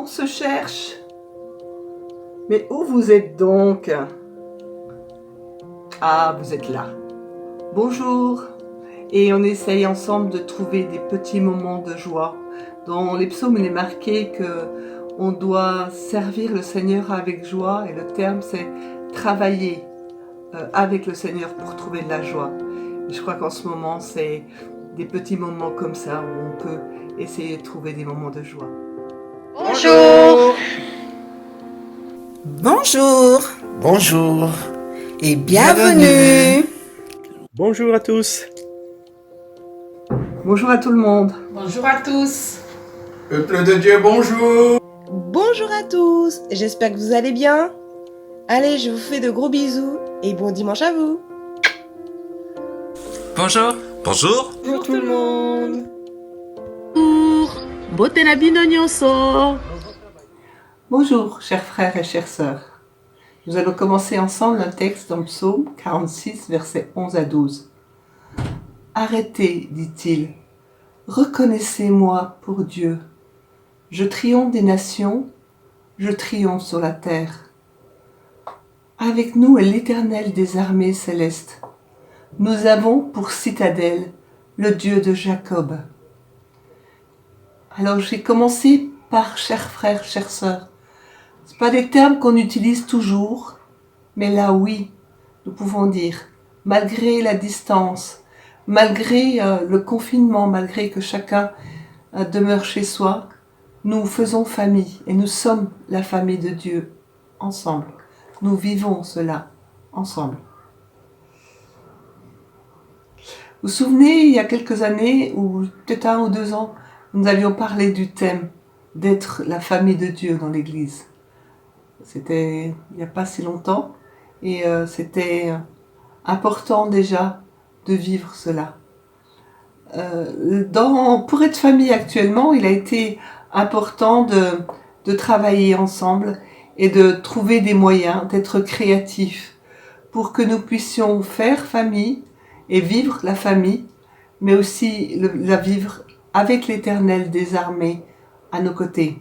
On se cherche. Mais où vous êtes donc? Ah, vous êtes là. Bonjour. Et on essaye ensemble de trouver des petits moments de joie. Dans les psaumes, il est marqué que on doit servir le Seigneur avec joie. Et le terme, c'est travailler avec le Seigneur pour trouver de la joie. Et je crois qu'en ce moment, c'est des petits moments comme ça où on peut essayer de trouver des moments de joie. Bonjour. Bonjour. Bonjour Et bienvenue. Bonjour à tous. Bonjour à tout le monde. Bonjour à tous. Peuple de Dieu, bonjour. Bonjour à tous. J'espère que vous allez bien. Allez, je vous fais de gros bisous et bon dimanche à vous. Bonjour. Bonjour. Bonjour tout le monde. Bonjour, chers frères et chères sœurs. Nous allons commencer ensemble un texte dans le psaume 46, versets 11 à 12. Arrêtez, dit-il. Reconnaissez-moi pour Dieu. Je triomphe des nations, je triomphe sur la terre. Avec nous est l'Éternel des armées célestes. Nous avons pour citadelle le Dieu de Jacob. Alors j'ai commencé par chers frères, chères sœurs. Ce pas des termes qu'on utilise toujours, mais là oui, nous pouvons dire, malgré la distance, malgré le confinement, malgré que chacun demeure chez soi, nous faisons famille et nous sommes la famille de Dieu ensemble. Nous vivons cela ensemble. Vous vous souvenez, il y a quelques années, ou peut-être 1 ou 2 ans, nous avions parlé du thème d'être la famille de Dieu dans l'Église. C'était il n'y a pas si longtemps et c'était important déjà de vivre cela. Pour être famille actuellement, il a été important de travailler ensemble et de trouver des moyens, d'être créatifs pour que nous puissions faire famille et vivre la famille, mais aussi la vivre avec l'Éternel des armées à nos côtés.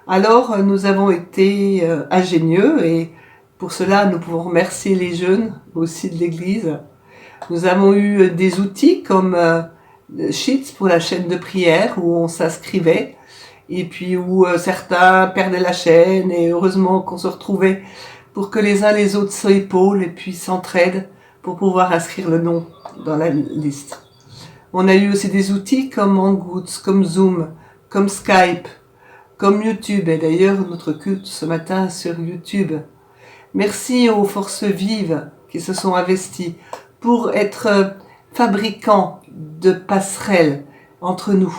Alors, nous avons été ingénieux et pour cela, nous pouvons remercier les jeunes aussi de l'Église. Nous avons eu des outils comme Sheets pour la chaîne de prière où on s'inscrivait et puis où certains perdaient la chaîne et heureusement qu'on se retrouvait pour que les uns les autres s'épaulent et puis s'entraident pour pouvoir inscrire le nom dans la liste. On a eu aussi des outils comme Hangouts, comme Zoom, comme Skype, comme YouTube, et d'ailleurs notre culte ce matin sur YouTube. Merci aux forces vives qui se sont investies pour être fabricants de passerelles entre nous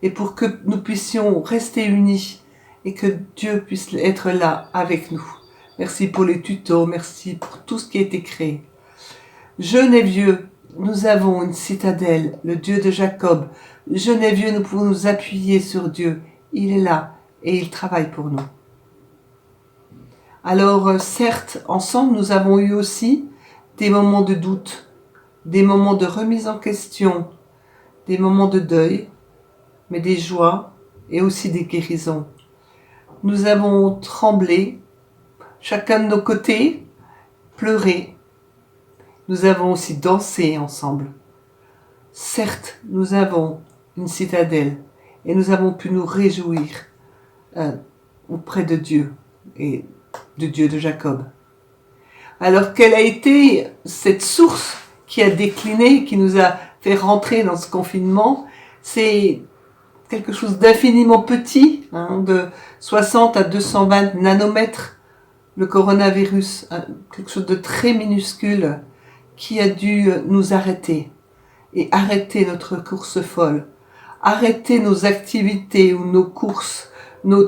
et pour que nous puissions rester unis et que Dieu puisse être là avec nous. Merci pour les tutos, merci pour tout ce qui a été créé. Jeunes et vieux, nous avons une citadelle, le Dieu de Jacob. Jeunes et vieux, nous pouvons nous appuyer sur Dieu. Il est là et il travaille pour nous. Alors, certes, ensemble, nous avons eu aussi des moments de doute, des moments de remise en question, des moments de deuil, mais des joies et aussi des guérisons. Nous avons tremblé, chacun de nos côtés, pleuré. Nous avons aussi dansé ensemble. Certes, nous avons une citadelle et nous avons pu nous réjouir auprès de Dieu et du Dieu de Jacob. Alors, quelle a été cette source qui a décliné, qui nous a fait rentrer dans ce confinement? C'est quelque chose d'infiniment petit, de 60 à 220 nanomètres, le coronavirus, quelque chose de très minuscule qui a dû nous arrêter et arrêter notre course folle, arrêter nos activités ou nos courses, nos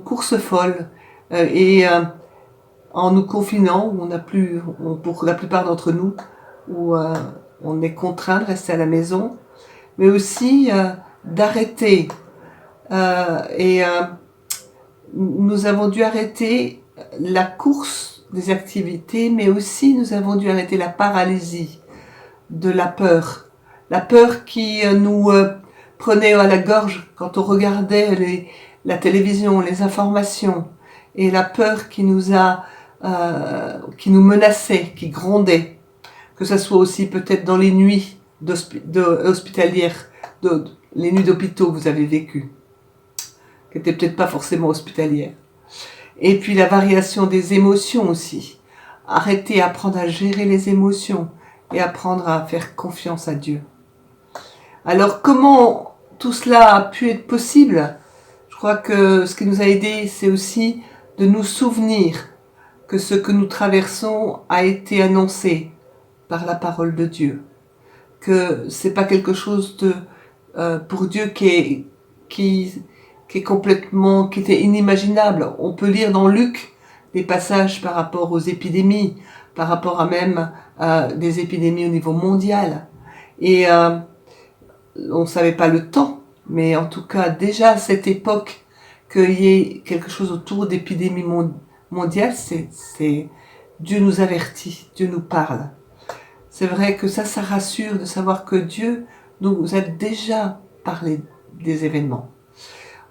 courses folles en nous confinant, pour la plupart d'entre nous, où on est contraint de rester à la maison, mais aussi d'arrêter. Nous avons dû arrêter la course des activités, mais aussi nous avons dû arrêter la paralysie de la peur qui nous prenait à la gorge quand on regardait la télévision, les informations, et la peur qui nous menaçait, qui grondait, que ce soit aussi peut-être dans les nuits hospitalières, les nuits d'hôpitaux que vous avez vécues, qui n'étaient peut-être pas forcément hospitalières. Et puis la variation des émotions aussi. Arrêter, apprendre à gérer les émotions et apprendre à faire confiance à Dieu. Alors comment tout cela a pu être possible? Je crois que ce qui nous a aidés, c'est aussi de nous souvenir que ce que nous traversons a été annoncé par la parole de Dieu. Que c'est pas quelque chose pour Dieu qui était inimaginable. On peut lire dans Luc des passages par rapport aux épidémies, par rapport à même des épidémies au niveau mondial. Et on ne savait pas le temps, mais en tout cas déjà à cette époque qu'il y ait quelque chose autour d'épidémies mondiales, c'est Dieu nous avertit, Dieu nous parle. C'est vrai que ça rassure de savoir que Dieu nous a déjà parlé des événements.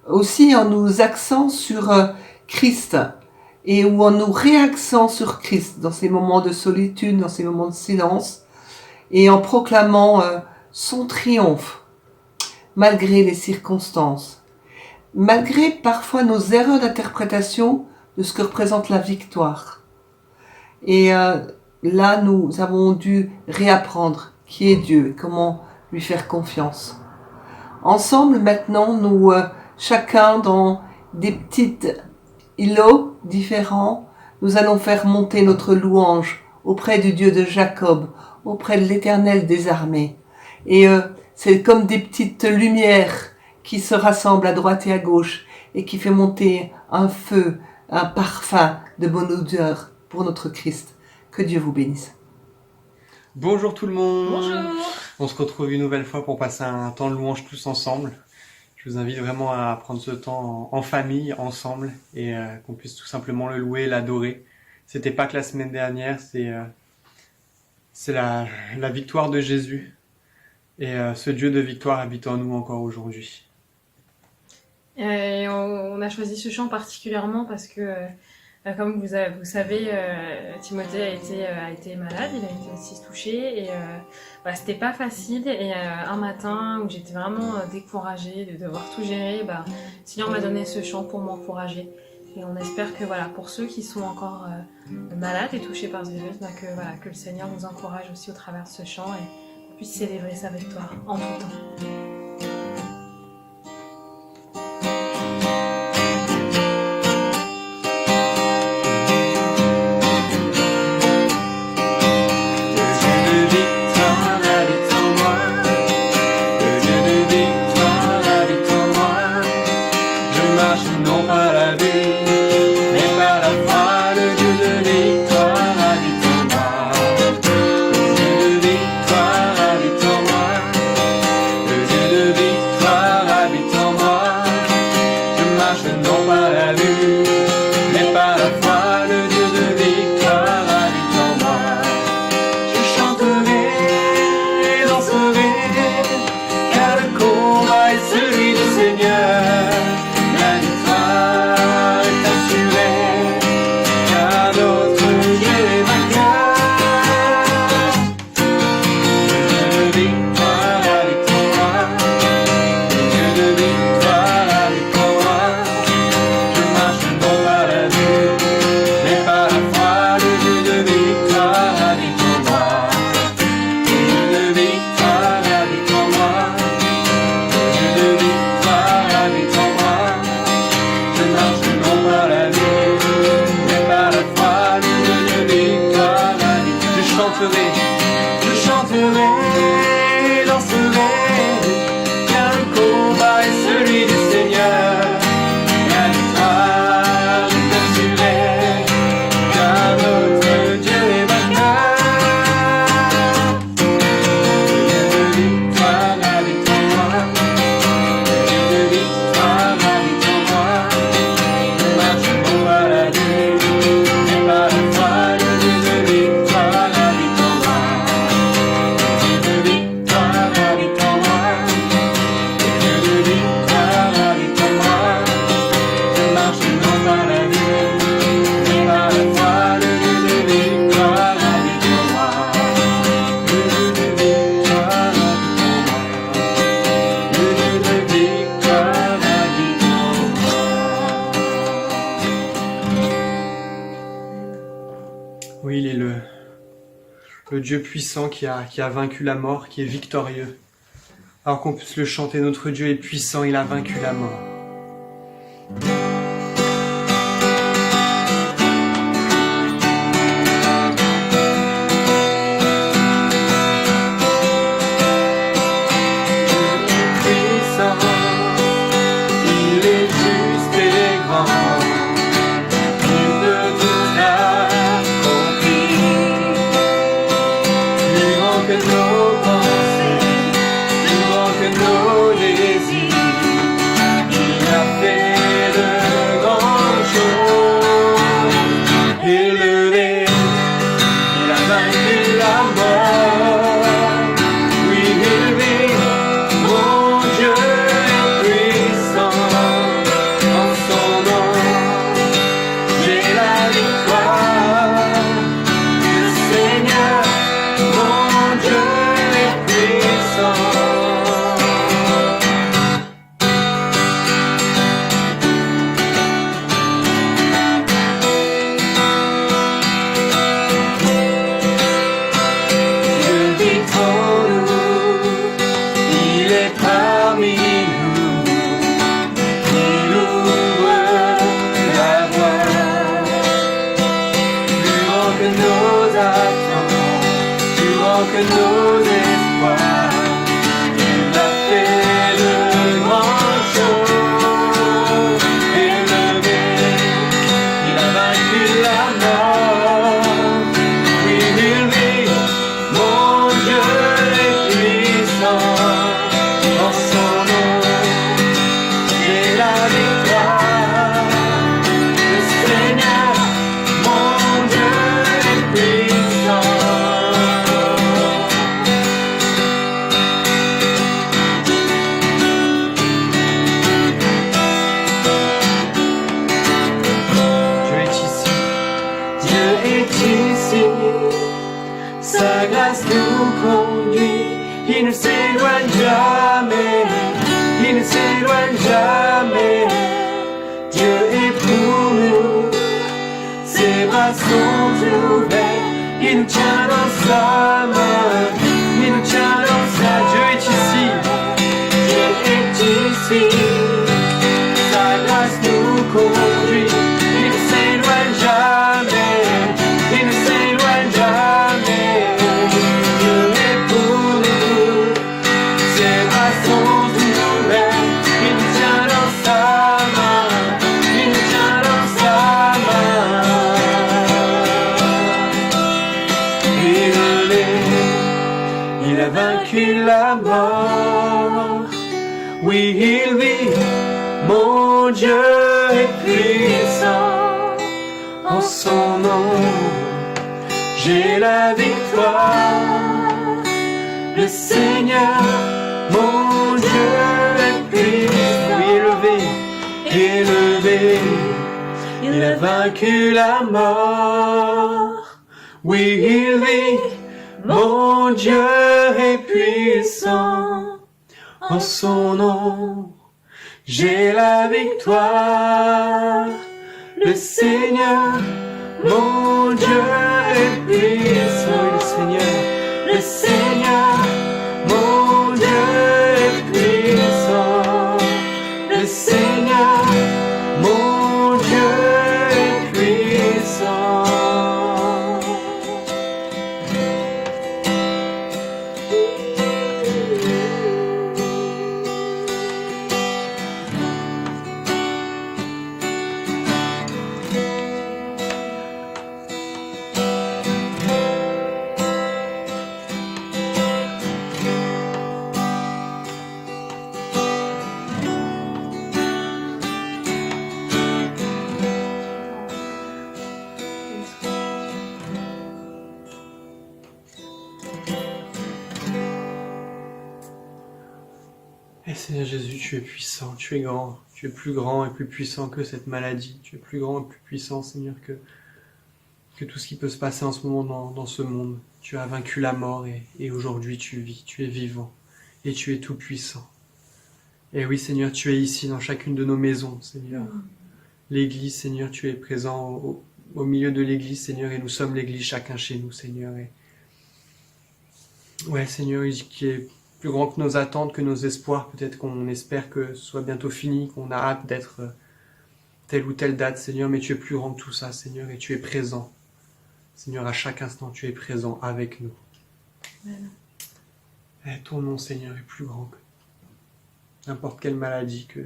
Aussi en nous axant sur Christ et ou en nous réaxant sur Christ dans ces moments de solitude, dans ces moments de silence et en proclamant son triomphe malgré les circonstances, malgré parfois nos erreurs d'interprétation de ce que représente la victoire. Et là, nous avons dû réapprendre qui est Dieu et comment lui faire confiance. Ensemble, maintenant, nous, chacun dans des petites îlots différents, nous allons faire monter notre louange auprès du Dieu de Jacob, auprès de l'Éternel des armées. Et c'est comme des petites lumières qui se rassemblent à droite et à gauche et qui fait monter un feu, un parfum de bonne odeur pour notre Christ. Que Dieu vous bénisse. Bonjour tout le monde. Bonjour. On se retrouve une nouvelle fois pour passer un temps de louange tous ensemble. Je vous invite vraiment à prendre ce temps en famille, ensemble, et qu'on puisse tout simplement le louer, l'adorer. C'était pas que la semaine dernière, c'est la victoire de Jésus. Et ce Dieu de victoire habite en nous encore aujourd'hui. Et on a choisi ce chant particulièrement parce que, comme vous savez, Timothée a été malade, il a été aussi touché et c'était pas facile. Et un matin où j'étais vraiment découragée de devoir tout gérer, le Seigneur m'a donné ce chant pour m'encourager. Et on espère que pour ceux qui sont encore malades et touchés par ce virus, que le Seigneur nous encourage aussi au travers de ce chant et qu'on puisse célébrer sa victoire en tout temps. Le Dieu de notre Dieu puissant qui a vaincu la mort, qui est victorieux. Alors qu'on puisse le chanter, notre Dieu est puissant, il a vaincu la mort. Vaincu la mort, oui, il vit, mon Dieu est puissant, en son nom, j'ai la victoire, le Seigneur, mon Dieu est puissant, le Seigneur, mon Dieu est puissant, le Seigneur, mon Dieu est puissant. Et Seigneur Jésus, tu es puissant, tu es plus grand et plus puissant que cette maladie. Tu es plus grand et plus puissant, Seigneur, que tout ce qui peut se passer en ce moment dans ce monde. Tu as vaincu la mort et aujourd'hui tu vis, tu es vivant et tu es tout puissant. Et oui, Seigneur, tu es ici dans chacune de nos maisons, Seigneur. L'Église, Seigneur, tu es présent au milieu de l'Église, Seigneur, et nous sommes l'Église chacun chez nous, Seigneur. Ouais, Seigneur, qui est plus grand que nos attentes, que nos espoirs. Peut-être qu'on espère que ce soit bientôt fini, qu'on a hâte d'être telle ou telle date, Seigneur, mais tu es plus grand que tout ça, Seigneur, et tu es présent. Seigneur, à chaque instant, tu es présent avec nous. Amen. Et ton nom, Seigneur, est plus grand que n'importe quelle maladie, que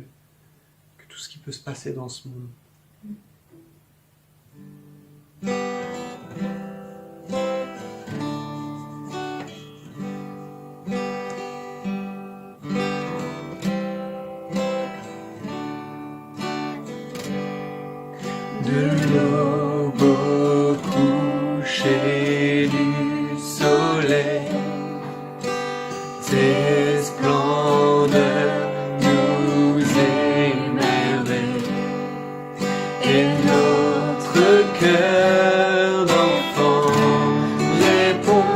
tout ce qui peut se passer dans ce monde. De l'eau beau coucher du soleil, tes splendeurs nous émerveillent, et notre cœur d'enfant répond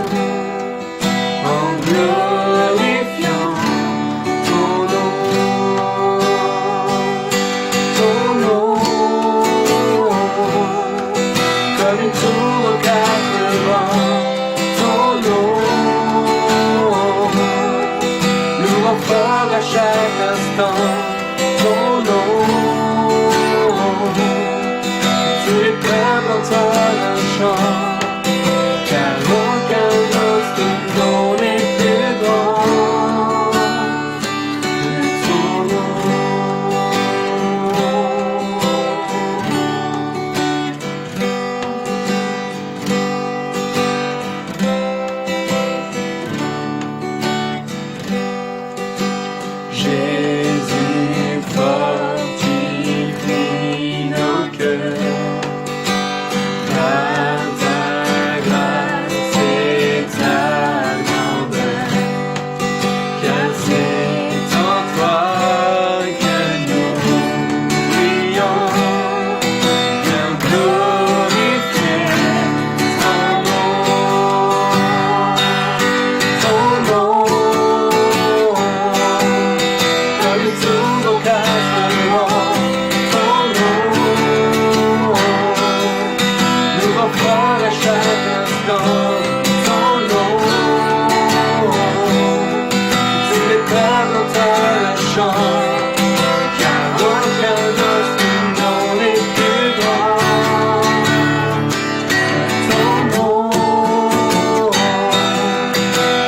en glorifiant ton nom, ton nom. Comme une tour aux quatre vents, ton nom nous rend fort à chaque instant, ton nom. Tous les peuples entendent un chant, car aucun autre nom n'est plus grand que ton nom. Jésus fortifie nos cœurs par ta grâce et ta grandeur, car c'est en toi que nous prions, bien glorifier ton nom, comme une tour aux quatre vents, ton nom nous rend fort à chaque instant, ton nom. Tous les peuples entendent un chant, car aucun autre nom n'est plus grand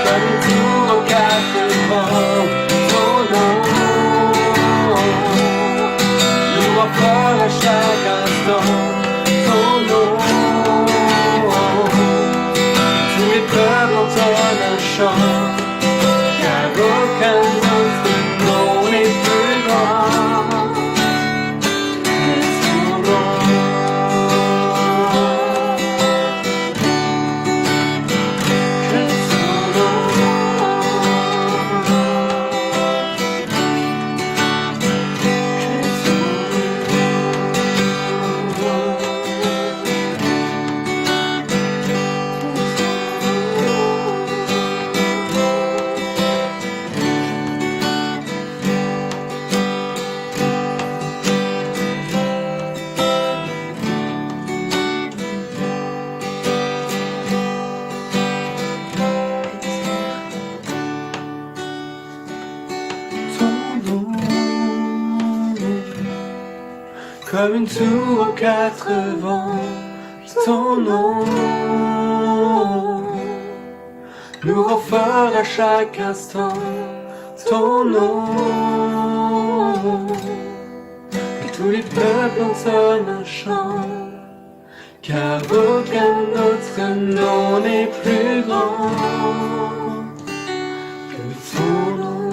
que ton nom. Comme une tour aux quatre vents, ton nom nous rend fort à chaque instant, ton nom. Tous les peuples entendent un chant, car aucun autre nom n'est plus grand que ton nom. Que ton Comme une tour aux quatre vents, ton nom nous rend fort à chaque instant, ton nom. Que tous les peuples entonnent un chant, car aucun autre nom n'est plus grand que ton nom.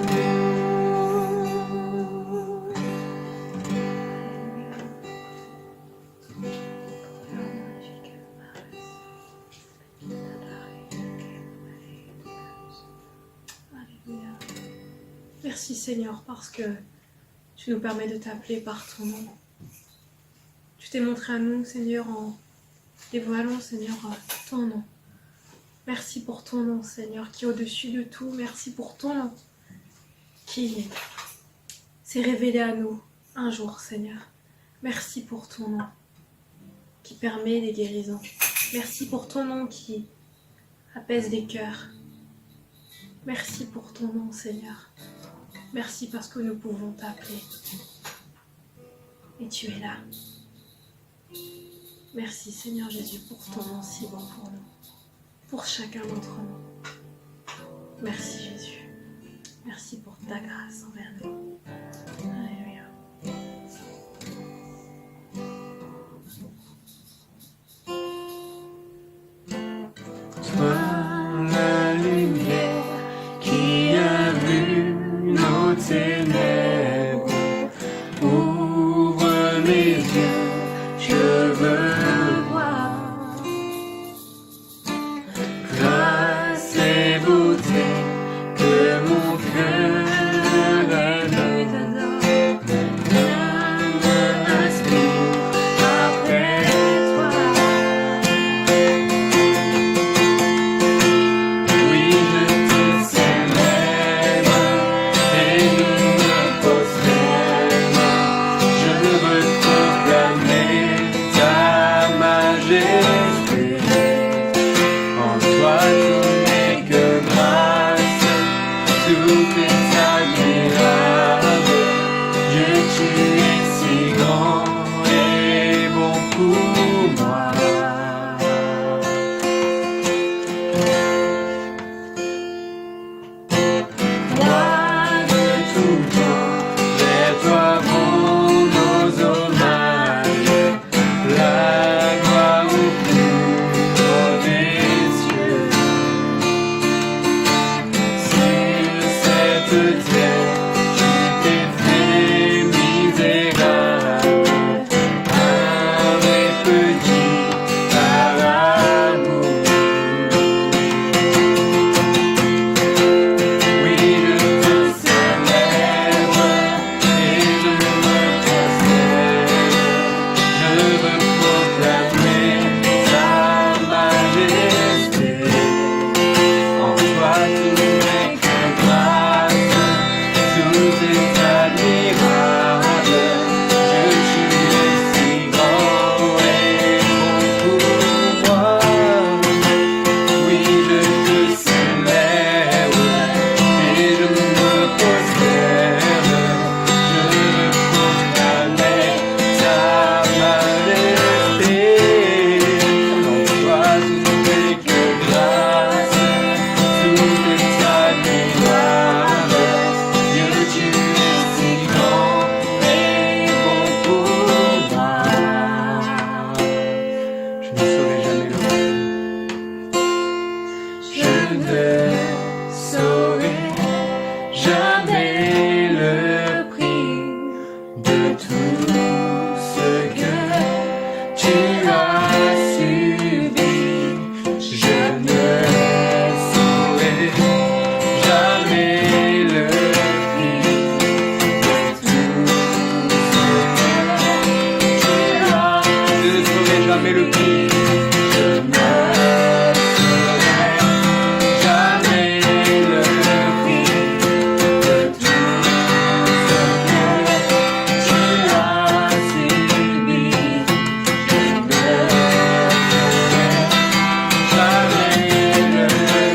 Alléluia. Merci Seigneur parce que tu nous permets de t'appeler par ton nom. Tu t'es montré à nous Seigneur en dévoilant Seigneur ton nom. Merci pour ton nom Seigneur qui est au-dessus de tout. Merci pour ton nom qui s'est révélé à nous un jour Seigneur. Merci pour ton nom qui permet les guérisons. Merci pour ton nom qui apaise les cœurs. Merci pour ton nom, Seigneur. Merci parce que nous pouvons t'appeler. Et tu es là. Merci, Seigneur Jésus, pour ton nom si bon pour nous. Pour chacun d'entre nous. Merci, Jésus. Merci pour ta grâce envers nous. Alléluia. Toi, la lumière qui a vu nos ténèbres, ouvre mes yeux, je veux voir grâce et beauté que mon cœur adore. Rien ne m'inspire après toi. Oui, je te célèbre et je me prosterne. Je veux proclamer ta majesté. En toi tout n'est que grâce, tout est admirable. Dieu, tu es si grand et bon pour moi. Roi de tout temps, vers toi vont nos hommages, la gloire au plus haut des cieux. Sur cette terre, tu t'es fait misérable, un vrai petit par amour. Oui, je te célèbre et je me prosterne. Je veux proclamer ta majesté. En toi tout n'est que grâce, tout est admirable. Dieu, tu es si grand et bon pour moi. Oui, je te célèbre et je me prosterne. Je veux proclamer ta majesté. En toi tout n'est que grâce, tout est admirable. Dieu, tu es si grand et bon pour moi. Je ne saurais jamais le Je ne saurais jamais le prix de tout ce que tu as subi. Je ne saurais jamais le prix de tout ce que tu as. Je ne saurais jamais le prix. Je ne saurais jamais le prix de tout ce que tu as subi. Je ne saurais jamais le prix de tout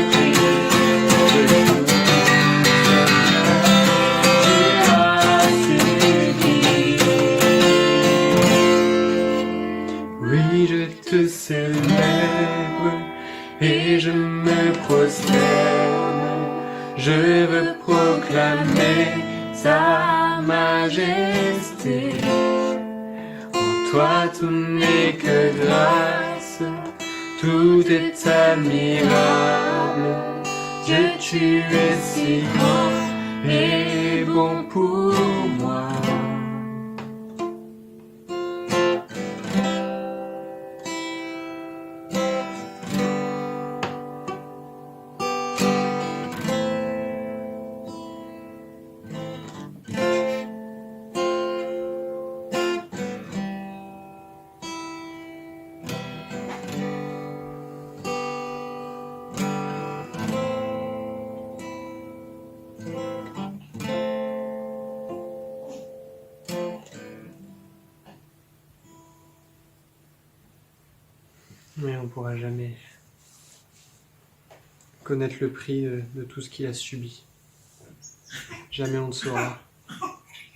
ce que tu as subi. Oui, je te célèbre et je me prosterne. Je veux proclamer ta majesté. En toi tout n'est que grâce, tout est admirable. Dieu, tu es si grand et bon pour moi. Mais on pourra jamais connaître le prix de tout ce qu'il a subi. Jamais on ne saura.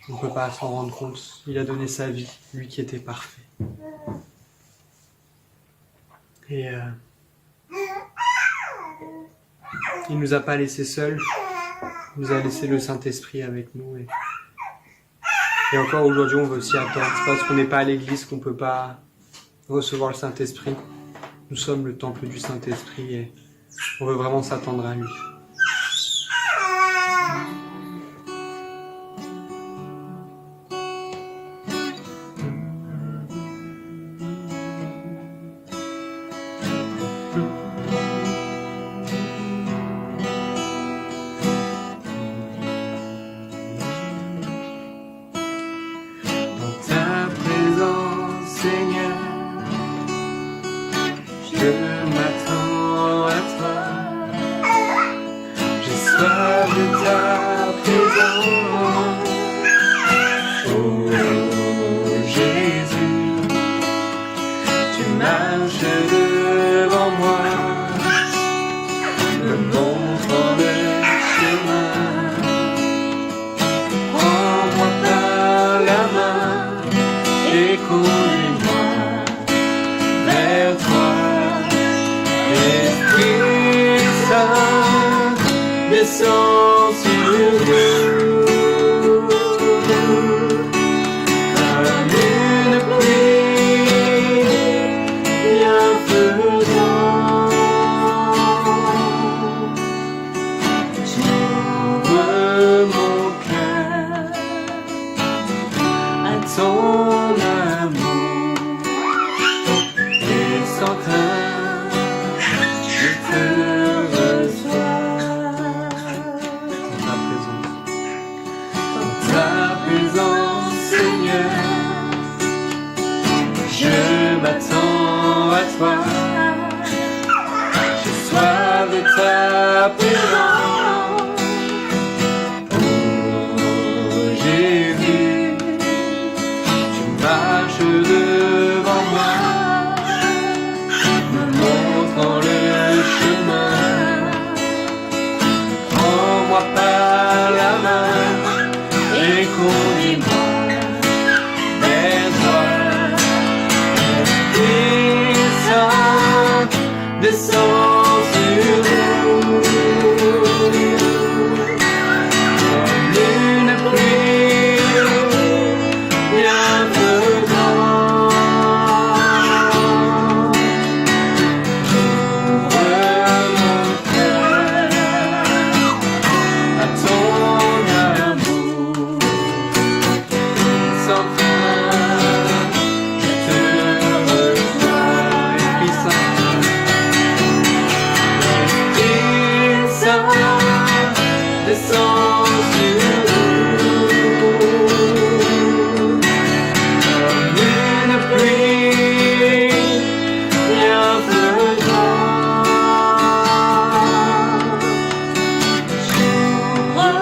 On ne peut pas s'en rendre compte. Il a donné sa vie, lui qui était parfait. Et il nous a pas laissés seuls. Il nous a laissé le Saint-Esprit avec nous. Et encore aujourd'hui, on veut s'y attendre. C'est parce qu'on n'est pas à l'église qu'on ne peut pas recevoir le Saint-Esprit. Nous sommes le temple du Saint-Esprit et on veut vraiment s'attendre à lui. Je m'attends à toi, j'ai soif de ta présence. Oh Jésus, tu marches devant moi, me montrant le chemin. Prends-moi par la main et conduis-moi vers toi. Esprit Saint, descends sur nous comme une pluie bienfaisante. J'ouvre mon cœur à ton amour et sans crainte je te reçois. Dans ta présence, Seigneur, je m'attends à toi. J'ai soif de ta présence. Oh Jésus, tu marches devant moi, me montrant le chemin. Prends-moi par la main et conduis-moi vers toi. Esprit Saint, descends sur nous comme une pluie bienfaisante. À ton amour, sans crainte, je te reçois. Esprit Saint, descends sur nous comme une pluie bienfaisante. J'ouvre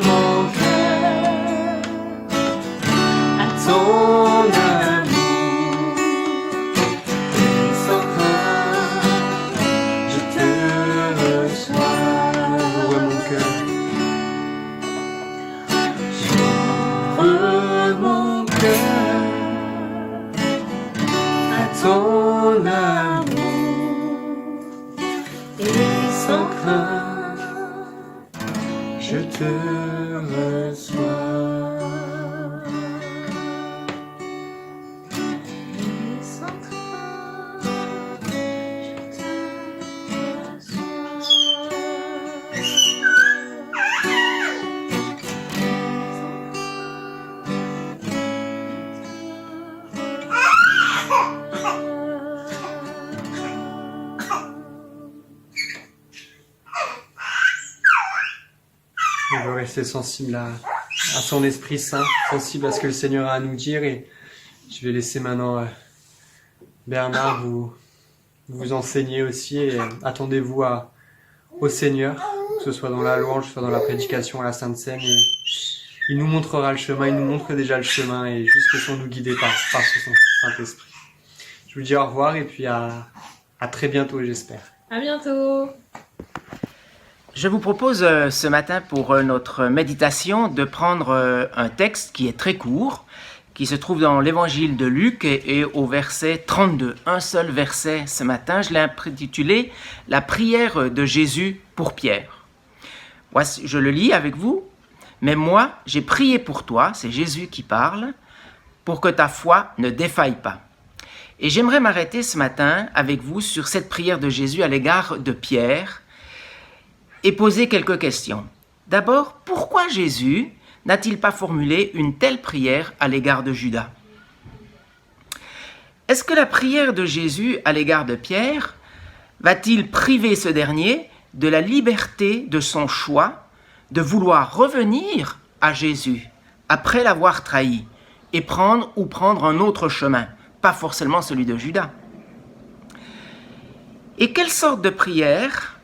mon cœur à ton amour et sans crainte je te reçois. Ouvre mon cœur. J'ouvre mon cœur à ton amour et sans crainte je te reçois. Et sans crainte je te On veut rester sensible à son Esprit Saint, sensible à ce que le Seigneur a à nous dire. Et je vais laisser maintenant Bernard vous enseigner aussi. Et attendez-vous au Seigneur, que ce soit dans la louange, que ce soit dans la prédication à la Sainte Seine. Et il nous montrera le chemin, il nous montre déjà le chemin et juste laissons nous guider par son Saint-Esprit. Je vous dis au revoir et puis à très bientôt, j'espère. À bientôt! Je vous propose ce matin pour notre méditation de prendre un texte qui est très court, qui se trouve dans l'évangile de Luc et au verset 32. Un seul verset ce matin, je l'ai intitulé « La prière de Jésus pour Pierre ». Voici, je le lis avec vous. « Mais moi, j'ai prié pour toi », c'est Jésus qui parle, « pour que ta foi ne défaille pas ». Et j'aimerais m'arrêter ce matin avec vous sur cette prière de Jésus à l'égard de Pierre, et poser quelques questions. D'abord, pourquoi Jésus n'a-t-il pas formulé une telle prière à l'égard de Judas? Est-ce que la prière de Jésus à l'égard de Pierre va-t-il priver ce dernier de la liberté de son choix de vouloir revenir à Jésus après l'avoir trahi et prendre un autre chemin, pas forcément celui de Judas? Et quelle sorte de prière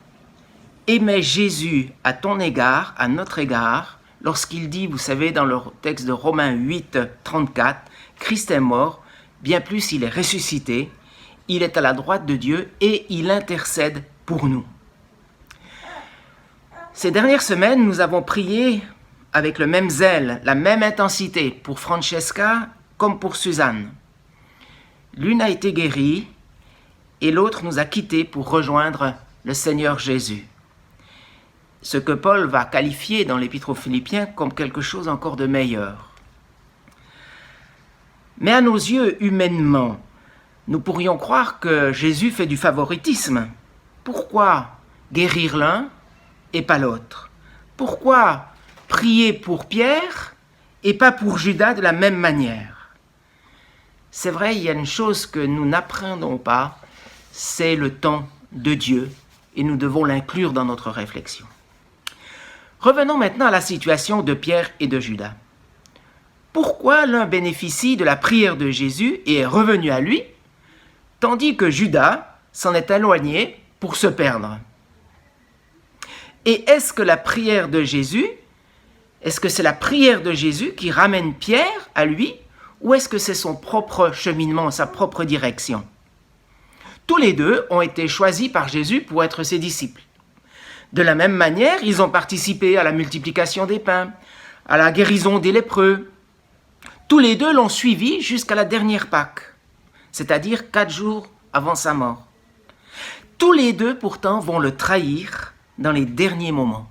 aimait Jésus à ton égard, à notre égard, lorsqu'il dit, vous savez, dans le texte de Romains 8, 34, « Christ est mort, bien plus il est ressuscité, il est à la droite de Dieu et il intercède pour nous. » Ces dernières semaines, nous avons prié avec le même zèle, la même intensité pour Francesca comme pour Suzanne. L'une a été guérie et l'autre nous a quittés pour rejoindre le Seigneur Jésus. Ce que Paul va qualifier dans l'Épître aux Philippiens comme quelque chose encore de meilleur. Mais à nos yeux, humainement, nous pourrions croire que Jésus fait du favoritisme. Pourquoi guérir l'un et pas l'autre? Pourquoi prier pour Pierre et pas pour Judas de la même manière? C'est vrai, il y a une chose que nous n'apprenons pas, c'est le temps de Dieu, et nous devons l'inclure dans notre réflexion. Revenons maintenant à la situation de Pierre et de Judas. Pourquoi l'un bénéficie de la prière de Jésus et est revenu à lui, tandis que Judas s'en est éloigné pour se perdre? Et est-ce que c'est la prière de Jésus qui ramène Pierre à lui, ou est-ce que c'est son propre cheminement, sa propre direction? Tous les deux ont été choisis par Jésus pour être ses disciples. De la même manière, ils ont participé à la multiplication des pains, à la guérison des lépreux. Tous les deux l'ont suivi jusqu'à la dernière Pâque, c'est-à-dire 4 jours avant sa mort. Tous les deux, pourtant, vont le trahir dans les derniers moments.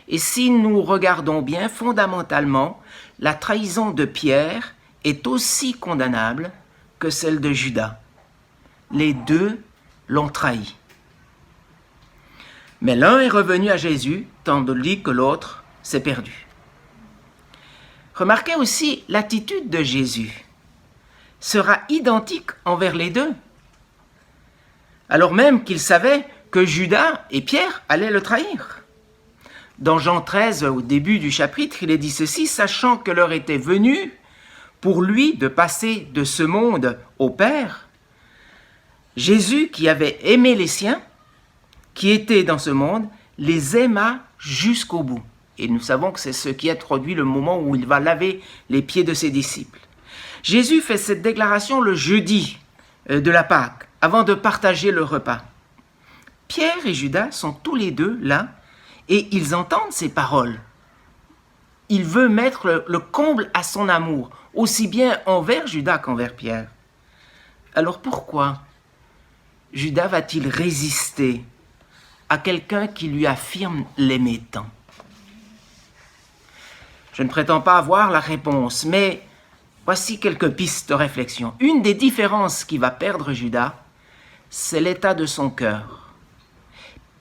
Et si nous regardons bien, fondamentalement, la trahison de Pierre est aussi condamnable que celle de Judas. Les deux l'ont trahi. Mais l'un est revenu à Jésus, tandis que l'autre s'est perdu. Remarquez aussi l'attitude de Jésus sera identique envers les deux, alors même qu'il savait que Judas et Pierre allaient le trahir. Dans Jean 13, au début du chapitre, il est dit ceci, sachant que l'heure était venue pour lui de passer de ce monde au Père, Jésus, qui avait aimé les siens, qui étaient dans ce monde, les aima jusqu'au bout. Et nous savons que c'est ce qui introduit le moment où il va laver les pieds de ses disciples. Jésus fait cette déclaration le jeudi de la Pâque, avant de partager le repas. Pierre et Judas sont tous les deux là, et ils entendent ces paroles. Il veut mettre le comble à son amour, aussi bien envers Judas qu'envers Pierre. Alors pourquoi Judas va-t-il résister à quelqu'un qui lui affirme l'aimer tant? Je ne prétends pas avoir la réponse, mais voici quelques pistes de réflexion. Une des différences qui va perdre Judas, c'est l'état de son cœur.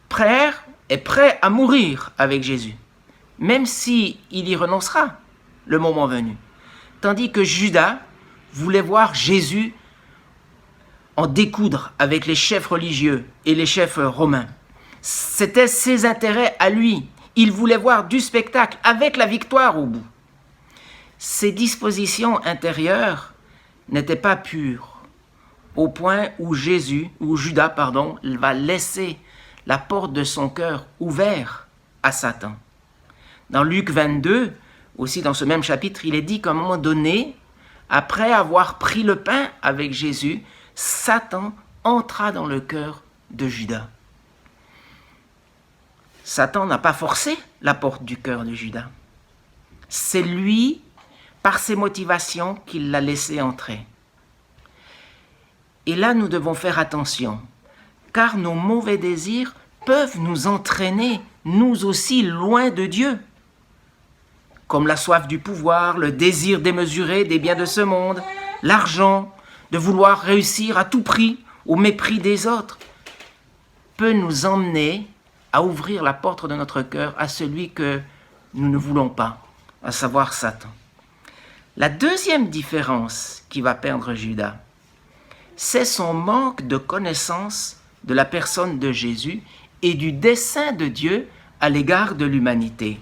Pierre est prêt à mourir avec Jésus, même s'il y renoncera le moment venu. Tandis que Judas voulait voir Jésus en découdre avec les chefs religieux et les chefs romains. C'était ses intérêts à lui. Il voulait voir du spectacle avec la victoire au bout. Ses dispositions intérieures n'étaient pas pures, au point où Judas va laisser la porte de son cœur ouverte à Satan. Dans Luc 22, aussi dans ce même chapitre, il est dit qu'à un moment donné, après avoir pris le pain avec Jésus, Satan entra dans le cœur de Judas. Satan n'a pas forcé la porte du cœur de Judas. C'est lui, par ses motivations, qui l'a laissé entrer. Et là, nous devons faire attention, car nos mauvais désirs peuvent nous entraîner, nous aussi, loin de Dieu. Comme la soif du pouvoir, le désir démesuré des biens de ce monde, l'argent, de vouloir réussir à tout prix, au mépris des autres, peut nous emmener à ouvrir la porte de notre cœur à celui que nous ne voulons pas, à savoir Satan. La deuxième différence qui va perdre Judas, c'est son manque de connaissance de la personne de Jésus et du dessein de Dieu à l'égard de l'humanité,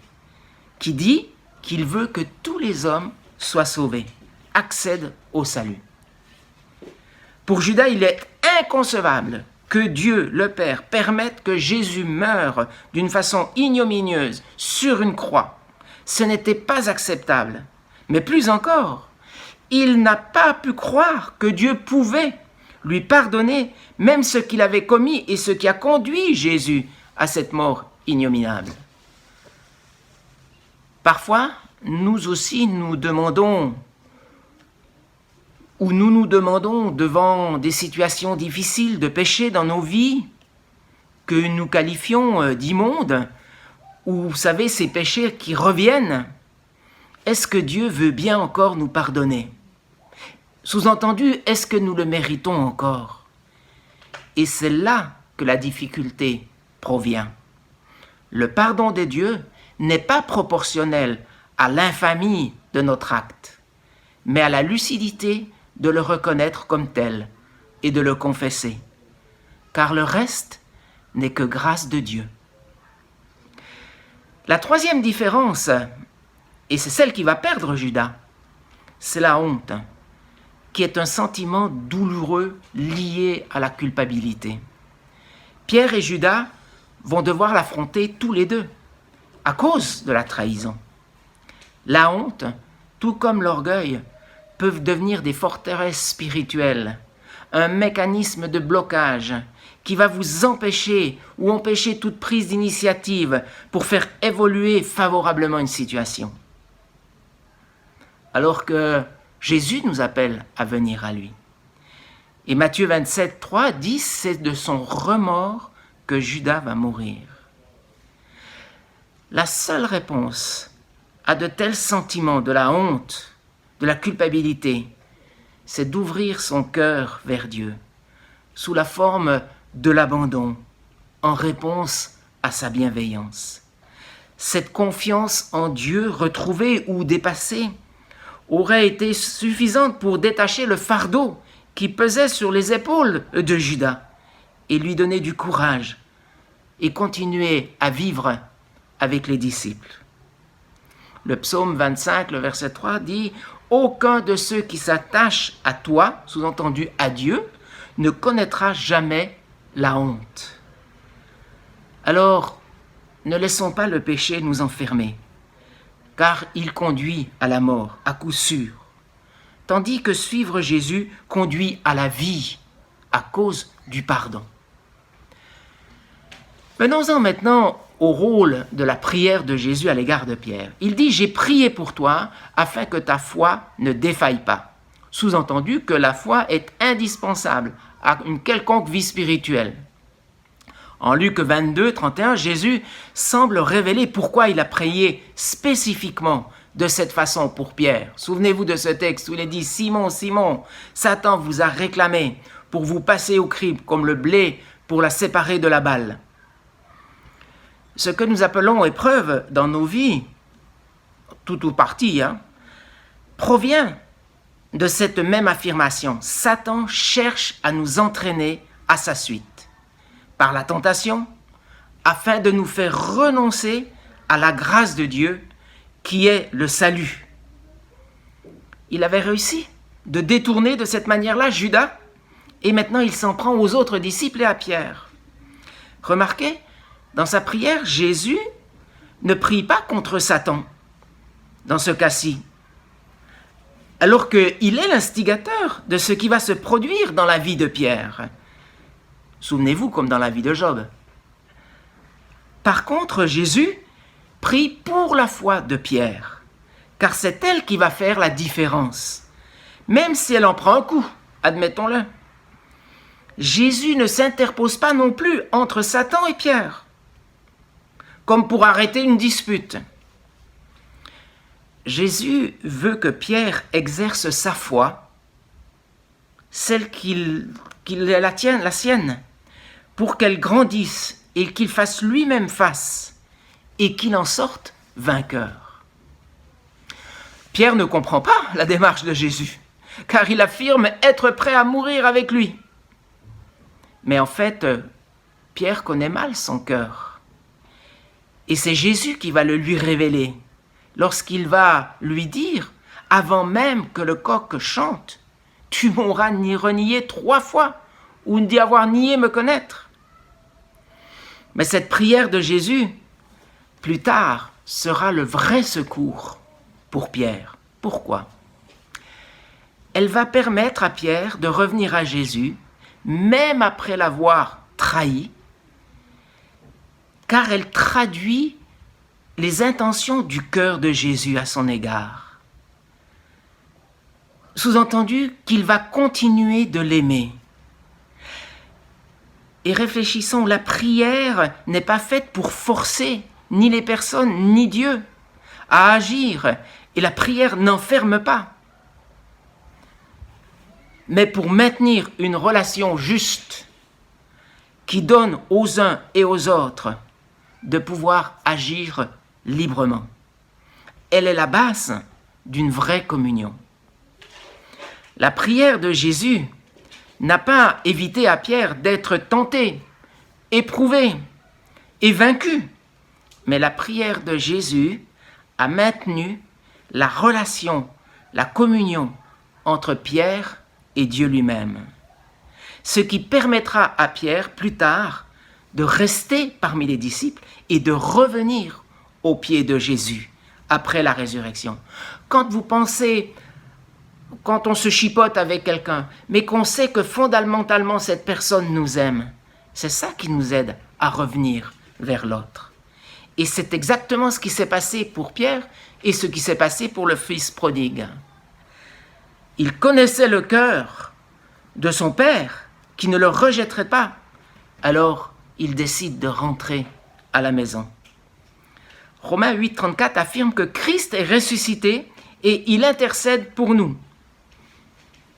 qui dit qu'il veut que tous les hommes soient sauvés, accèdent au salut. Pour Judas, il est inconcevable que Dieu, le Père, permette que Jésus meure d'une façon ignominieuse sur une croix. Ce n'était pas acceptable. Mais plus encore, il n'a pas pu croire que Dieu pouvait lui pardonner même ce qu'il avait commis et ce qui a conduit Jésus à cette mort ignominable. Parfois, nous aussi nous demandons, ou nous nous demandons devant des situations difficiles de péché dans nos vies, que nous qualifions d'immondes, ou vous savez, ces péchés qui reviennent, est-ce que Dieu veut bien encore nous pardonner? Sous-entendu, est-ce que nous le méritons encore? Et c'est là que la difficulté provient. Le pardon de Dieu n'est pas proportionnel à l'infamie de notre acte, mais à la lucidité de le reconnaître comme tel et de le confesser, car le reste n'est que grâce de Dieu. La troisième différence, et c'est celle qui va perdre Judas, c'est la honte, qui est un sentiment douloureux lié à la culpabilité. Pierre et Judas vont devoir l'affronter tous les deux, à cause de la trahison. La honte, tout comme l'orgueil, peuvent devenir des forteresses spirituelles, un mécanisme de blocage qui va vous empêcher ou empêcher toute prise d'initiative pour faire évoluer favorablement une situation. Alors que Jésus nous appelle à venir à lui. Et Matthieu 27, 3 dit, c'est de son remords que Judas va mourir. La seule réponse à de tels sentiments de la honte, de la culpabilité, c'est d'ouvrir son cœur vers Dieu, sous la forme de l'abandon, en réponse à sa bienveillance. Cette confiance en Dieu retrouvée ou dépassée aurait été suffisante pour détacher le fardeau qui pesait sur les épaules de Judas et lui donner du courage et continuer à vivre avec les disciples. Le psaume 25, le verset 3 dit « Aucun de ceux qui s'attachent à toi, sous-entendu à Dieu, ne connaîtra jamais la honte. » Alors, ne laissons pas le péché nous enfermer, car il conduit à la mort, à coup sûr, tandis que suivre Jésus conduit à la vie, à cause du pardon. Venons-en maintenant au rôle de la prière de Jésus à l'égard de Pierre. Il dit « J'ai prié pour toi afin que ta foi ne défaille pas ». Sous-entendu que la foi est indispensable à une quelconque vie spirituelle. En Luc 22, 31, Jésus semble révéler pourquoi il a prié spécifiquement de cette façon pour Pierre. Souvenez-vous de ce texte où il est dit « Simon, Simon, Satan vous a réclamé pour vous passer au crible comme le blé pour la séparer de la balle. » Ce que nous appelons épreuve dans nos vies, tout ou partie, provient de cette même affirmation. Satan cherche à nous entraîner à sa suite, par la tentation, afin de nous faire renoncer à la grâce de Dieu qui est le salut. Il avait réussi de détourner de cette manière-là Judas, et maintenant il s'en prend aux autres disciples et à Pierre. Remarquez, dans sa prière, Jésus ne prie pas contre Satan, dans ce cas-ci, alors qu'il est l'instigateur de ce qui va se produire dans la vie de Pierre. Souvenez-vous, comme dans la vie de Job. Par contre, Jésus prie pour la foi de Pierre, car c'est elle qui va faire la différence, même si elle en prend un coup, admettons-le. Jésus ne s'interpose pas non plus entre Satan et Pierre, comme pour arrêter une dispute. Jésus veut que Pierre exerce sa foi, celle qu'il la sienne, pour qu'elle grandisse et qu'il fasse lui-même face et qu'il en sorte vainqueur. Pierre ne comprend pas la démarche de Jésus, car il affirme être prêt à mourir avec lui. Mais en fait, Pierre connaît mal son cœur. Et c'est Jésus qui va le lui révéler, lorsqu'il va lui dire, avant même que le coq chante, « Tu m'auras renié 3 fois, ou d'y avoir nié me connaître. » Mais cette prière de Jésus, plus tard, sera le vrai secours pour Pierre. Pourquoi ? Elle va permettre à Pierre de revenir à Jésus, même après l'avoir trahi, car elle traduit les intentions du cœur de Jésus à son égard. Sous-entendu qu'il va continuer de l'aimer. Et réfléchissons, la prière n'est pas faite pour forcer ni les personnes ni Dieu à agir, et la prière n'enferme pas, mais pour maintenir une relation juste qui donne aux uns et aux autres de pouvoir agir librement. Elle est la base d'une vraie communion. La prière de Jésus n'a pas évité à Pierre d'être tenté, éprouvé et vaincu, mais la prière de Jésus a maintenu la relation, la communion entre Pierre et Dieu lui-même. Ce qui permettra à Pierre, plus tard, de rester parmi les disciples et de revenir aux pieds de Jésus après la résurrection. Quand on se chipote avec quelqu'un, mais qu'on sait que fondamentalement cette personne nous aime, c'est ça qui nous aide à revenir vers l'autre. Et c'est exactement ce qui s'est passé pour Pierre et ce qui s'est passé pour le fils prodigue. Il connaissait le cœur de son père qui ne le rejetterait pas. Alors, il décide de rentrer à la maison. Romains 8, 34 affirme que Christ est ressuscité et il intercède pour nous.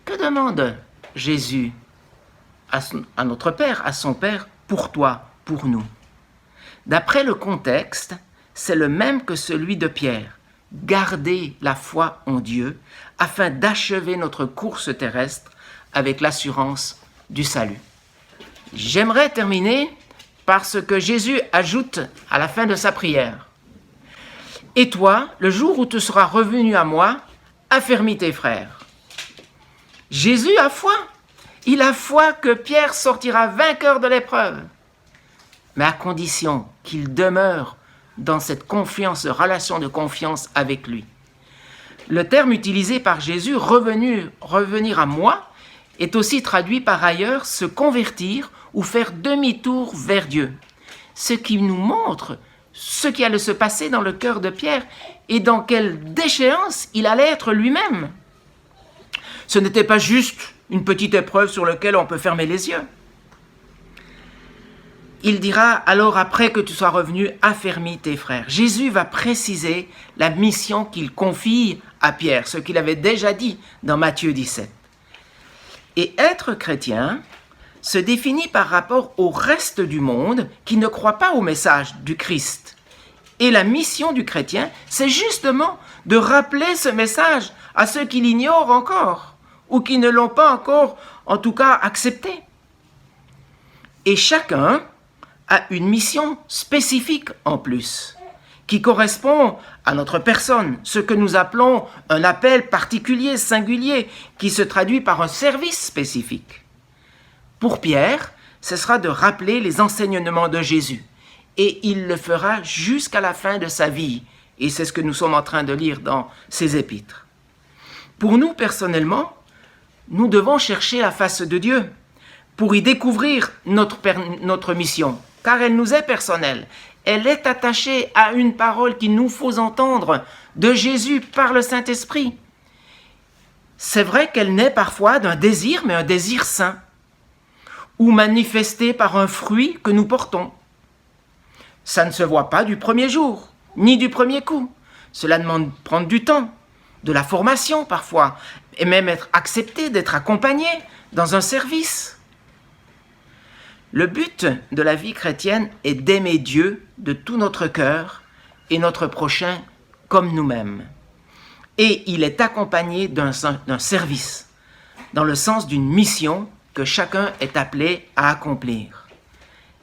Que demande Jésus à notre Père, à son Père, pour toi, pour nous? D'après le contexte, c'est le même que celui de Pierre. Garder la foi en Dieu afin d'achever notre course terrestre avec l'assurance du salut. J'aimerais terminer par ce que Jésus ajoute à la fin de sa prière. « Et toi, le jour où tu seras revenu à moi, affermis tes frères. » Jésus a foi. Il a foi que Pierre sortira vainqueur de l'épreuve, mais à condition qu'il demeure dans cette confiance, relation de confiance avec lui. Le terme utilisé par Jésus, revenir à moi, est aussi traduit par ailleurs se convertir ou faire demi-tour vers Dieu. Ce qui nous montre ce qui allait se passer dans le cœur de Pierre et dans quelle déchéance il allait être lui-même. Ce n'était pas juste une petite épreuve sur laquelle on peut fermer les yeux. Il dira, alors après que tu sois revenu, affermis tes frères. Jésus va préciser la mission qu'il confie à Pierre, ce qu'il avait déjà dit dans Matthieu 17. Et être chrétien se définit par rapport au reste du monde qui ne croit pas au message du Christ. Et la mission du chrétien, c'est justement de rappeler ce message à ceux qui l'ignorent encore, ou qui ne l'ont pas encore, en tout cas, accepté. Et chacun a une mission spécifique en plus, qui correspond à notre personne, ce que nous appelons un appel particulier, singulier, qui se traduit par un service spécifique. Pour Pierre, ce sera de rappeler les enseignements de Jésus, et il le fera jusqu'à la fin de sa vie, et c'est ce que nous sommes en train de lire dans ces épîtres. Pour nous, personnellement, nous devons chercher la face de Dieu pour y découvrir notre mission, car elle nous est personnelle elle est attachée à une parole qu'il nous faut entendre de Jésus par le Saint-Esprit. C'est vrai qu'elle naît parfois d'un désir, mais un désir saint, ou manifesté par un fruit que nous portons. Ça ne se voit pas du premier jour, ni du premier coup. Cela demande de prendre du temps, de la formation parfois, et même être accepté, d'être accompagné dans un service. Le but de la vie chrétienne est d'aimer Dieu de tout notre cœur et notre prochain comme nous-mêmes. Et il est accompagné d'un service, dans le sens d'une mission que chacun est appelé à accomplir.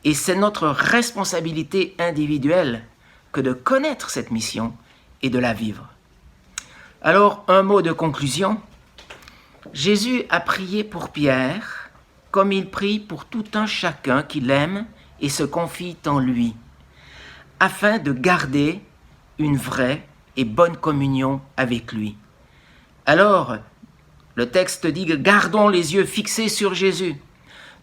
Et c'est notre responsabilité individuelle que de connaître cette mission et de la vivre. Alors, un mot de conclusion. Jésus a prié pour Pierre, comme il prie pour tout un chacun qui l'aime et se confie en lui, afin de garder une vraie et bonne communion avec lui. Alors, le texte dit que gardons les yeux fixés sur Jésus,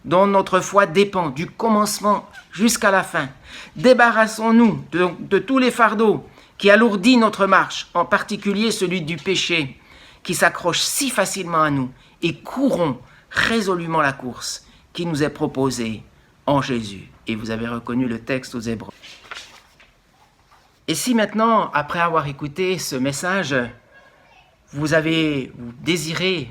dont notre foi dépend du commencement jusqu'à la fin. Débarrassons-nous de tous les fardeaux qui alourdissent notre marche, en particulier celui du péché, qui s'accroche si facilement à nous, et courons résolument la course qui nous est proposée en Jésus. Et vous avez reconnu le texte aux Hébreux. Et si maintenant, après avoir écouté ce message, vous désirez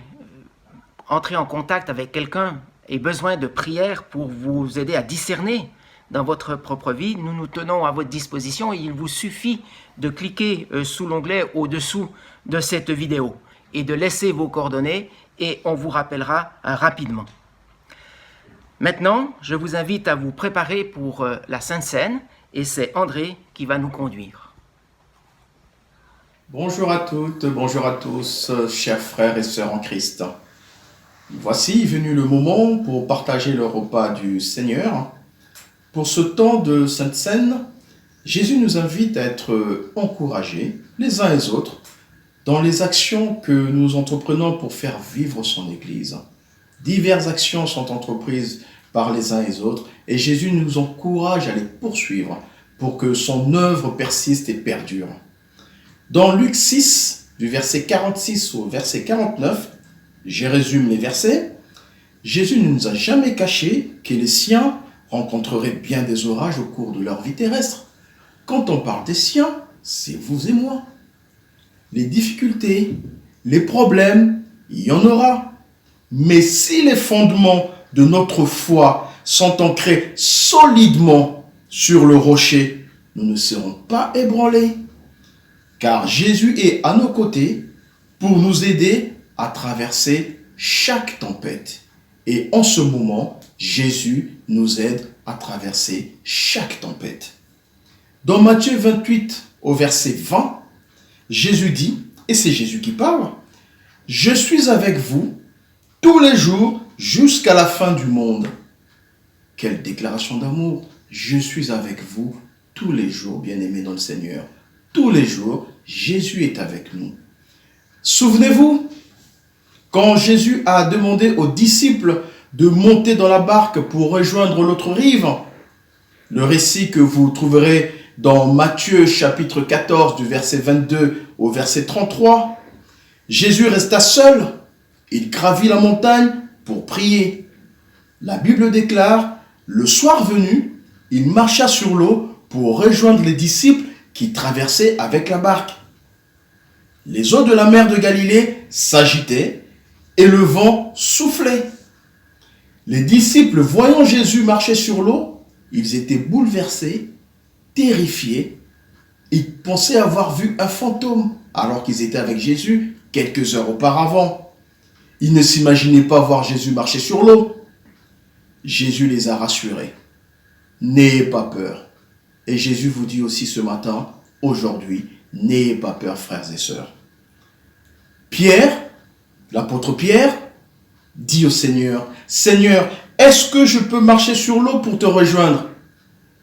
entrer en contact avec quelqu'un et besoin de prière pour vous aider à discerner dans votre propre vie, nous nous tenons à votre disposition et il vous suffit de cliquer sous l'onglet au-dessous de cette vidéo et de laisser vos coordonnées et on vous rappellera rapidement. Maintenant, je vous invite à vous préparer pour la Sainte Seine et c'est André qui va nous conduire. Bonjour à toutes, bonjour à tous, chers frères et sœurs en Christ. Voici venu le moment pour partager le repas du Seigneur. Pour ce temps de Sainte Seine, Jésus nous invite à être encouragés les uns les autres dans les actions que nous entreprenons pour faire vivre son Église. Diverses actions sont entreprises par les uns et les autres et Jésus nous encourage à les poursuivre pour que son œuvre persiste et perdure. Dans Luc 6, du verset 46 au verset 49, je résume les versets, Jésus ne nous a jamais caché que les siens rencontreraient bien des orages au cours de leur vie terrestre. Quand on parle des siens, c'est vous et moi. Les difficultés, les problèmes, il y en aura. Mais si les fondements de notre foi sont ancrés solidement sur le rocher, nous ne serons pas ébranlés. Car Jésus est à nos côtés pour nous aider à traverser chaque tempête. Et en ce moment, Jésus nous aide à traverser chaque tempête. Dans Matthieu 28, au verset 20, Jésus dit, et c'est Jésus qui parle, « Je suis avec vous tous les jours jusqu'à la fin du monde. » Quelle déclaration d'amour! Je suis avec vous tous les jours, bien-aimés dans le Seigneur. Tous les jours, Jésus est avec nous. Souvenez-vous, quand Jésus a demandé aux disciples de monter dans la barque pour rejoindre l'autre rive, le récit que vous trouverez dans Matthieu chapitre 14 du verset 22 au verset 33, Jésus resta seul, il gravit la montagne pour prier. La Bible déclare, le soir venu, il marcha sur l'eau pour rejoindre les disciples qui traversaient avec la barque. Les eaux de la mer de Galilée s'agitaient et le vent soufflait. Les disciples, voyant Jésus marcher sur l'eau, ils étaient bouleversés, terrifiés. Ils pensaient avoir vu un fantôme alors qu'ils étaient avec Jésus quelques heures auparavant. Ils ne s'imaginaient pas voir Jésus marcher sur l'eau. Jésus les a rassurés. N'ayez pas peur. Et Jésus vous dit aussi ce matin, aujourd'hui, n'ayez pas peur, frères et sœurs. Pierre, l'apôtre Pierre, dit au Seigneur, « Seigneur, est-ce que je peux marcher sur l'eau pour te rejoindre ?»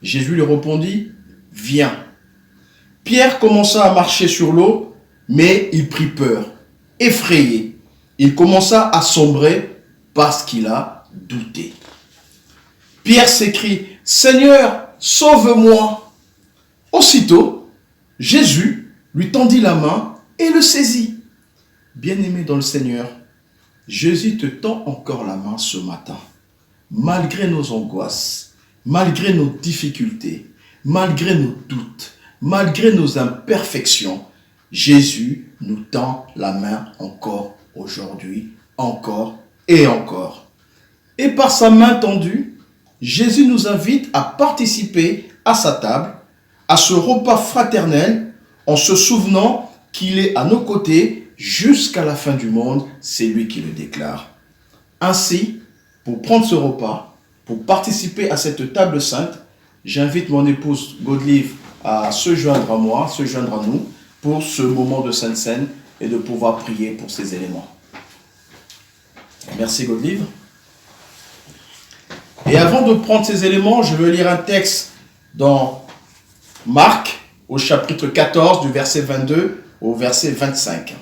Jésus lui répondit, « Viens. » Pierre commença à marcher sur l'eau, mais il prit peur, effrayé. Il commença à sombrer parce qu'il a douté. Pierre s'écrie, « Seigneur, sauve-moi !» Aussitôt, Jésus lui tendit la main et le saisit. Bien-aimé dans le Seigneur, Jésus te tend encore la main ce matin. Malgré nos angoisses, malgré nos difficultés, malgré nos doutes, malgré nos imperfections, Jésus nous tend la main encore aujourd'hui, encore et encore. Et par sa main tendue, Jésus nous invite à participer à sa table, à ce repas fraternel, en se souvenant qu'il est à nos côtés jusqu'à la fin du monde, c'est lui qui le déclare. Ainsi, pour prendre ce repas, pour participer à cette table sainte, j'invite mon épouse Godelive à se joindre à moi, se joindre à nous, pour ce moment de Sainte Seine et de pouvoir prier pour ces éléments. Merci Godelive. Et avant de prendre ces éléments, je veux lire un texte dans Marc, au chapitre 14, du verset 22 au verset 25.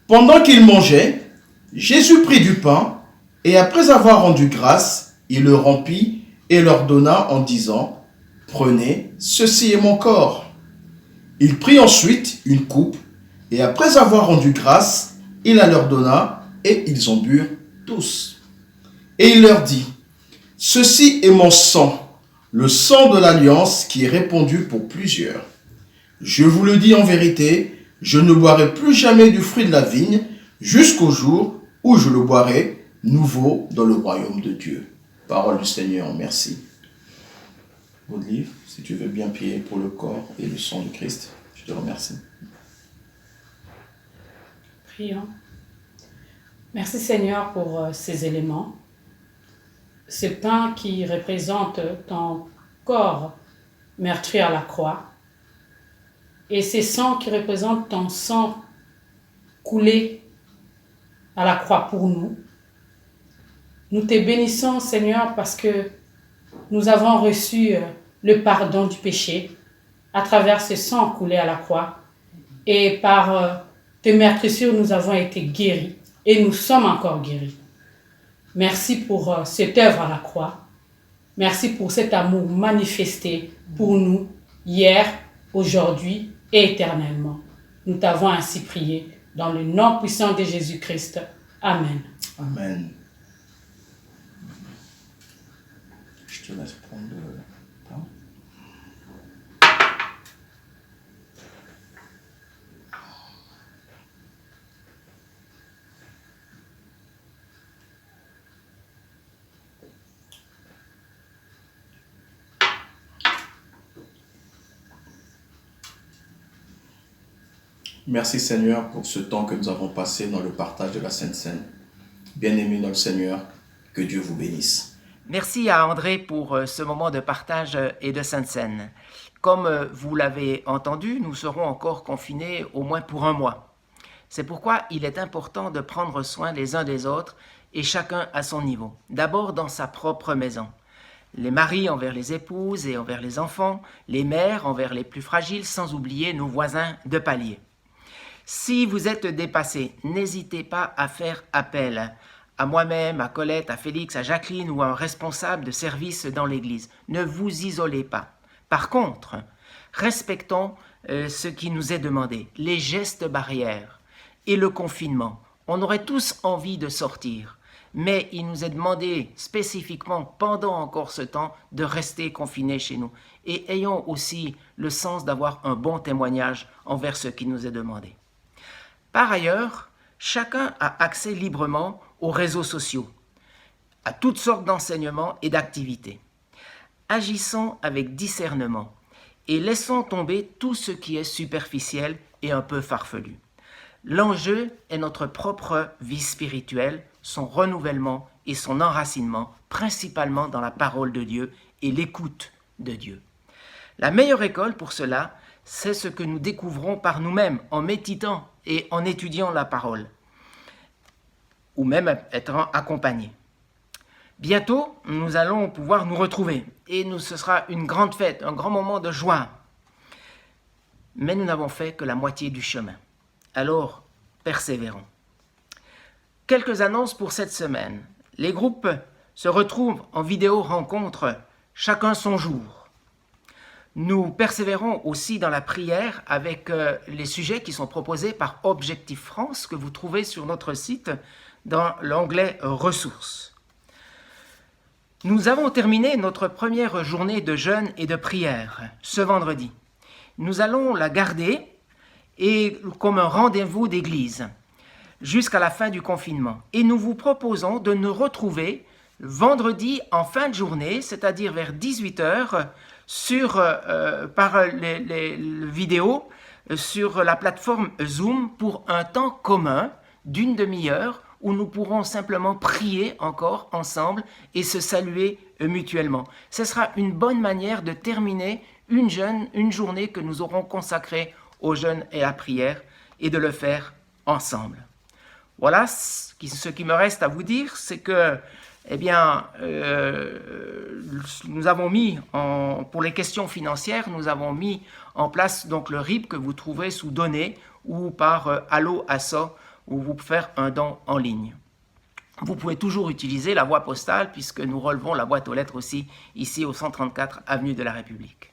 Pendant qu'ils mangeaient, Jésus prit du pain, et après avoir rendu grâce, il le rompit et leur donna en disant, « Prenez, ceci est mon corps. » Il prit ensuite une coupe, et après avoir rendu grâce, il la leur donna, et ils en burent tous. Et il leur dit, « Ceci est mon sang, le sang de l'alliance qui est répandu pour plusieurs. Je vous le dis en vérité, je ne boirai plus jamais du fruit de la vigne, jusqu'au jour où je le boirai nouveau dans le royaume de Dieu. » Parole du Seigneur, merci. Godelive, si tu veux bien prier pour le corps et le sang de Christ, je te remercie. Prions. Merci Seigneur pour ces éléments. Ce pain qui représente ton corps meurtri à la croix et ces sangs qui représentent ton sang coulé à la croix pour nous. Nous te bénissons Seigneur parce que nous avons reçu le pardon du péché à travers ce sang coulé à la croix et par tes meurtrissures nous avons été guéris et nous sommes encore guéris. Merci pour cette œuvre à la croix. Merci pour cet amour manifesté pour nous hier, aujourd'hui et éternellement. Nous t'avons ainsi prié dans le nom puissant de Jésus-Christ. Amen. Amen. Je te laisse prendre le pain. Merci Seigneur pour ce temps que nous avons passé dans le partage de la Sainte Seine. Bien-aimés dans le Seigneur, que Dieu vous bénisse. Merci à André pour ce moment de partage et de Sainte Seine. Comme vous l'avez entendu, nous serons encore confinés au moins pour un mois. C'est pourquoi il est important de prendre soin les uns des autres et chacun à son niveau. D'abord dans sa propre maison. Les maris envers les épouses et envers les enfants, les mères envers les plus fragiles, sans oublier nos voisins de palier. Si vous êtes dépassé, n'hésitez pas à faire appel à moi-même, à Colette, à Félix, à Jacqueline ou à un responsable de service dans l'église. Ne vous isolez pas. Par contre, respectons ce qui nous est demandé, les gestes barrières et le confinement. On aurait tous envie de sortir, mais il nous est demandé spécifiquement pendant encore ce temps de rester confinés chez nous. Et ayons aussi le sens d'avoir un bon témoignage envers ce qui nous est demandé. Par ailleurs, chacun a accès librement aux réseaux sociaux, à toutes sortes d'enseignements et d'activités. Agissons avec discernement et laissons tomber tout ce qui est superficiel et un peu farfelu. L'enjeu est notre propre vie spirituelle, son renouvellement et son enracinement, principalement dans la parole de Dieu et l'écoute de Dieu. La meilleure école pour cela, c'est ce que nous découvrons par nous-mêmes en méditant et en étudiant la parole, ou même être accompagnés. Bientôt, nous allons pouvoir nous retrouver et ce sera une grande fête, un grand moment de joie. Mais nous n'avons fait que la moitié du chemin. Alors, persévérons. Quelques annonces pour cette semaine. Les groupes se retrouvent en vidéo rencontre, chacun son jour. Nous persévérons aussi dans la prière avec les sujets qui sont proposés par Objectif France que vous trouvez sur notre site dans l'onglet Ressources. Nous avons terminé notre première journée de jeûne et de prière ce vendredi. Nous allons la garder et comme un rendez-vous d'église jusqu'à la fin du confinement. Et nous vous proposons de nous retrouver vendredi en fin de journée, c'est-à-dire vers 18h, par les vidéos sur la plateforme Zoom pour un temps commun d'une demi-heure où nous pourrons simplement prier encore ensemble et se saluer mutuellement. Ce sera une bonne manière de terminer une journée que nous aurons consacrée au jeûne et à la prière et de le faire ensemble. Voilà ce qui me reste à vous dire, c'est que nous avons mis, pour les questions financières, nous avons mis en place donc le RIB que vous trouvez sous Données ou par Allo Asso où vous pouvez faire un don en ligne. Vous pouvez toujours utiliser la voie postale puisque nous relevons la boîte aux lettres aussi ici au 134 avenue de la République.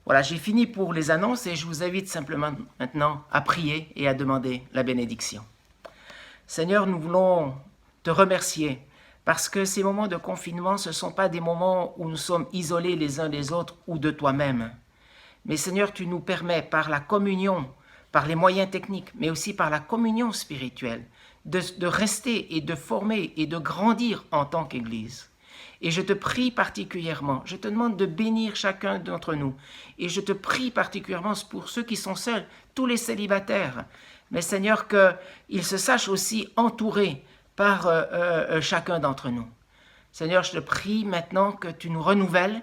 Voilà, j'ai fini pour les annonces et je vous invite simplement maintenant à prier et à demander la bénédiction. Seigneur, nous voulons te remercier parce que ces moments de confinement, ce ne sont pas des moments où nous sommes isolés les uns des autres ou de toi-même. Mais Seigneur, tu nous permets par la communion, par les moyens techniques, mais aussi par la communion spirituelle, de rester et de former et de grandir en tant qu'Église. Et je te prie particulièrement, je te demande de bénir chacun d'entre nous. Et je te prie particulièrement pour ceux qui sont seuls, tous les célibataires. Mais Seigneur, qu'ils se sachent aussi entourés par chacun d'entre nous. Seigneur, je te prie maintenant que tu nous renouvelles.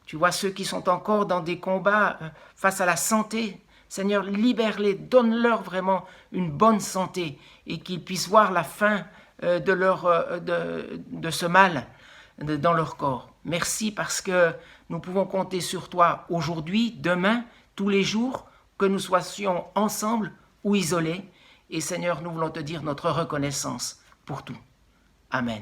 Tu vois ceux qui sont encore dans des combats face à la santé. Seigneur, libère-les, donne-leur vraiment une bonne santé et qu'ils puissent voir la fin de ce mal dans leur corps. Merci parce que nous pouvons compter sur toi aujourd'hui, demain, tous les jours, que nous soyons ensemble ou isolés. Et Seigneur, nous voulons te dire notre reconnaissance pour tout. Amen.